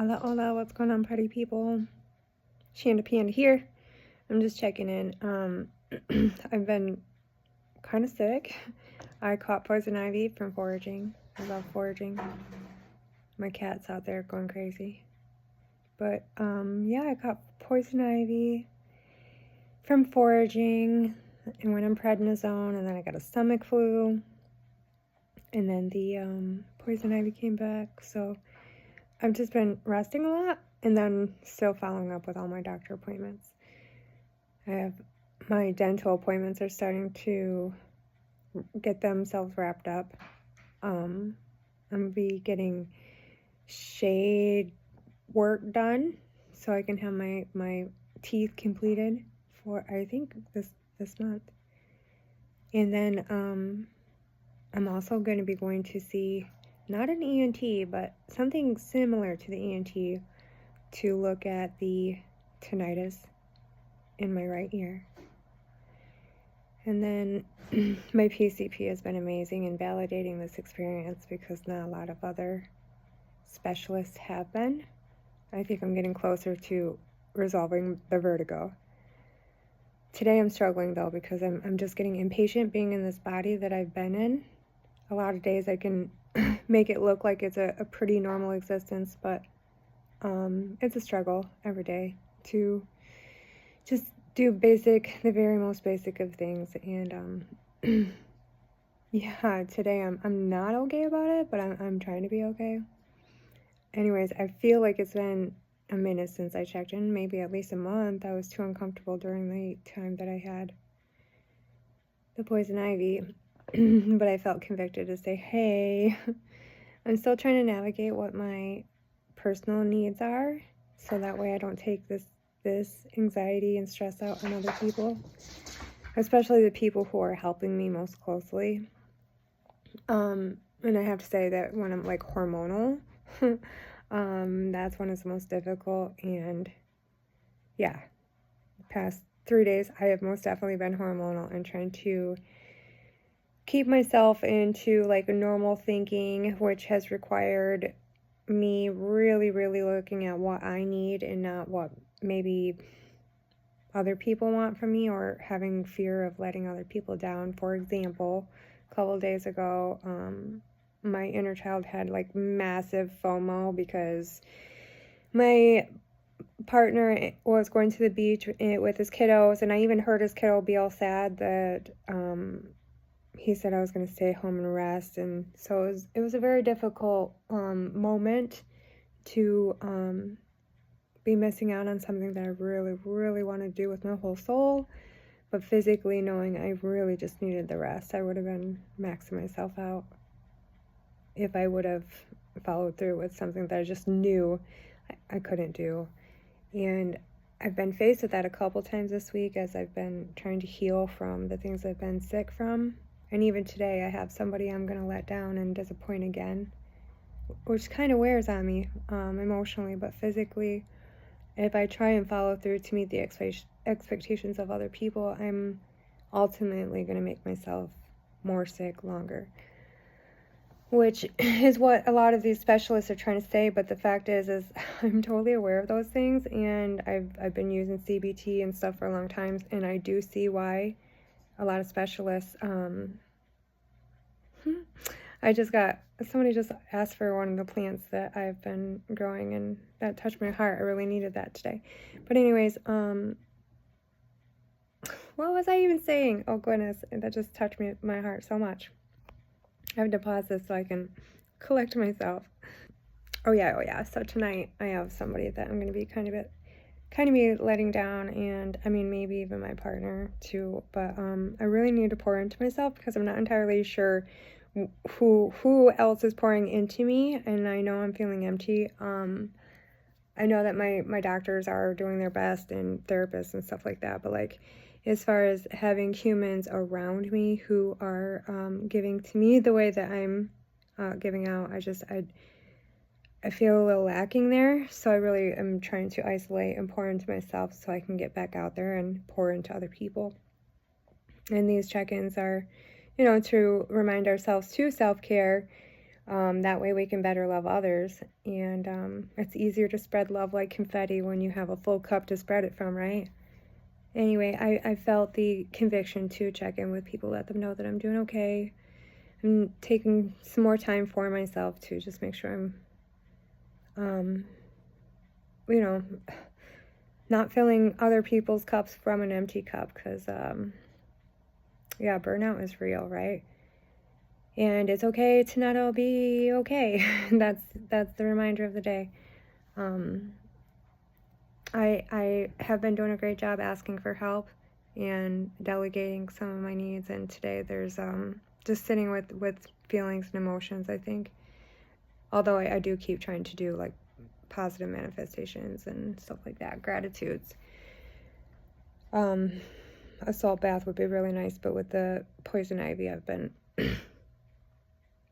Hola, hola, what's going on, party people? Shanda Panda here. I'm just checking in. I've been kind of sick. I caught poison ivy from foraging. I love foraging. My cat's out there going crazy. But, yeah, I caught poison ivy from foraging and went on prednisone, and then I got a stomach flu. And then the poison ivy came back, so I've just been resting a lot and then still following up with all my doctor appointments. My dental appointments are starting to get themselves wrapped up. I'm going to be getting shade work done so I can have my teeth completed for, I think, this month. And then I'm also going to be going to see, not an ENT, but something similar to the ENT to look at the tinnitus in my right ear. And then my PCP has been amazing in validating this experience because not a lot of other specialists have been. I think I'm getting closer to resolving the vertigo. Today I'm struggling though because I'm just getting impatient being in this body that I've been in. A lot of days I can make it look like it's a pretty normal existence, but it's a struggle every day to just do the very most basic of things. And yeah, today I'm not okay about it, but I'm trying to be okay. Anyways, I feel like it's been a minute since I checked in, maybe at least a month. I was too uncomfortable during the time that I had the poison ivy, but I felt convicted to say, hey, I'm still trying to navigate what my personal needs are, so that way I don't take this anxiety and stress out on other people, especially the people who are helping me most closely. And I have to say that when I'm like hormonal, that's when it's the most difficult. And yeah, the past 3 days I have most definitely been hormonal and trying to keep myself into like a normal thinking, which has required me really, really looking at what I need and not what maybe other people want from me, or having fear of letting other people down. For example, a couple of days ago, my inner child had like massive FOMO because my partner was going to the beach with his kiddos, and I even heard his kiddo be all sad that he said I was going to stay home and rest. And so it was a very difficult moment to be missing out on something that I really, really want to do with my whole soul, but physically knowing I really just needed the rest. I would have been maxing myself out if I would have followed through with something that I just knew I couldn't do. And I've been faced with that a couple times this week as I've been trying to heal from the things I've been sick from. And even today I have somebody I'm going to let down and disappoint again, which kind of wears on me emotionally, but physically, if I try and follow through to meet the expectations of other people, I'm ultimately going to make myself more sick longer, which is what a lot of these specialists are trying to say. But the fact is I'm totally aware of those things, and I've been using CBT and stuff for a long time, and I do see why a lot of specialists somebody just asked for one of the plants that I've been growing, and that touched my heart. I really needed that today. But anyways, what was I even saying? Oh goodness, that just touched my heart so much. I have to pause this so I can collect myself. Oh yeah. So tonight I have somebody that I'm going to be kind of be letting down, and I mean maybe even my partner too. But I really need to pour into myself because I'm not entirely sure who else is pouring into me, and I know I'm feeling empty. I know that my doctors are doing their best, and therapists and stuff like that, but like as far as having humans around me who are giving to me the way that I'm giving out, I feel a little lacking there. So I really am trying to isolate and pour into myself so I can get back out there and pour into other people. And these check-ins are, to remind ourselves to self-care, That way we can better love others. And it's easier to spread love like confetti when you have a full cup to spread it from, right? Anyway, I felt the conviction to check in with people, let them know that I'm doing okay. I'm taking some more time for myself to just make sure I'm, you know, not filling other people's cups from an empty cup, because, yeah, burnout is real, right? And it's okay to not all be okay. That's the reminder of the day. I have been doing a great job asking for help and delegating some of my needs, and today there's just sitting with feelings and emotions, I think. Although I do keep trying to do like positive manifestations and stuff like that, gratitudes. A salt bath would be really nice, but with the poison ivy, I've been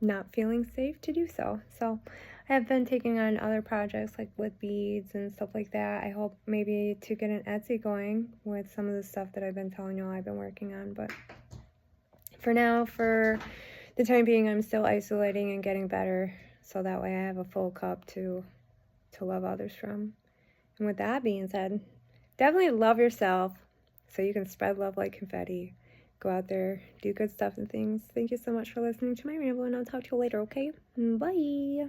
not feeling safe to do so. So I have been taking on other projects like with beads and stuff like that. I hope maybe to get an Etsy going with some of the stuff that I've been telling you I've been working on. But for now, for the time being, I'm still isolating and getting better, so that way I have a full cup to love others from. And with that being said, definitely love yourself so you can spread love like confetti. Go out there, do good stuff and things. Thank you so much for listening to my ramble, and I'll talk to you later, okay? Bye!